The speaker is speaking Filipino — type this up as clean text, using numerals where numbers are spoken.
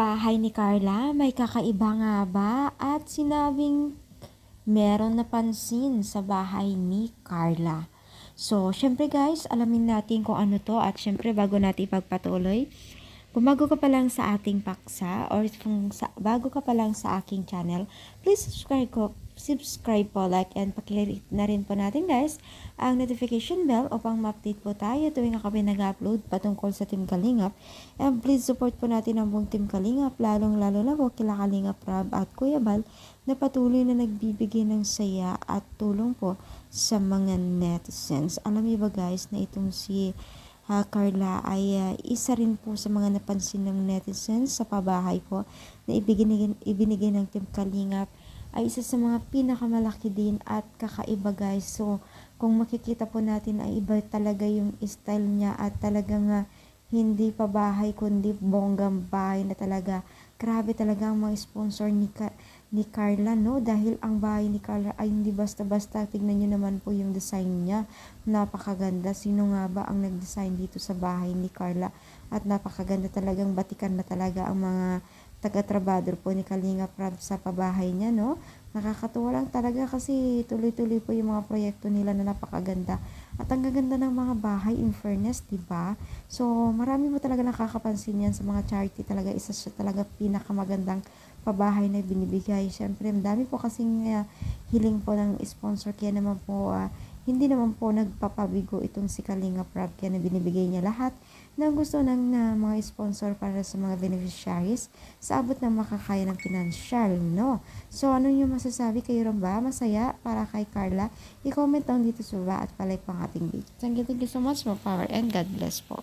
Bahay ni Carla, may kakaiba nga ba? At sinabing meron napansin sa bahay ni Carla. So, syempre guys, alamin natin kung ano to at syempre bago natin ipagpatuloy, kung bago ka pa lang sa ating paksa or kung bago ka pa lang sa aking channel, please subscribe po, like, and pakiclick na rin po natin guys ang notification bell upang ma-update po tayo tuwing kami nag-upload patungkol sa Team Kalingap. And please support po natin ang buong Team Kalingap, lalong-lalo na po kila Kalingap Rob at Kuya Bal na patuloy na nagbibigay ng saya at tulong po sa mga netizens. Alam niyo ba guys na itong si Carla ay isa rin po sa mga napansin ng netizens sa pabahay po na ibinigay ng Team Kalingap, ay isa sa mga pinakamalaki din at kakaiba guys. So kung makikita po natin ay iba talaga yung style niya at talagang hindi pabahay kundi bonggang bahay na talaga. Grabe talaga ang mga sponsor ni Carla, no? Dahil ang bahay ni Carla ay hindi basta-basta. Tignan nyo naman po yung design niya. Napakaganda. Sino nga ba ang nag-design dito sa bahay ni Carla? At napakaganda talagang batikan na talaga ang mga taga-trabador po ni Kalingap Rob sa pabahay niya, no? Nakakatuwa lang talaga kasi tuloy-tuloy po yung mga proyekto nila na napakaganda. At ang gaganda ng mga bahay, in fairness, diba? So, marami mo talaga nakakapansin yan sa mga charity talaga. Isa siya talaga pinakamagandang pabahay na binibigay. Siyempre, dami po kasing hiling po ng sponsor. Kaya naman po, hindi naman po nagpapabigo itong si Kalingap Rob. Kaya na binibigay niya lahat ng gusto ng mga sponsor para sa mga beneficiaries sa abot ng makakaya ng pinansyal, no? So, ano yung masasabi kayo rin ba? Masaya para kay Carla? I-comment lang dito sa baba at palike pang ating video. Thank you so much, more power, and God bless po.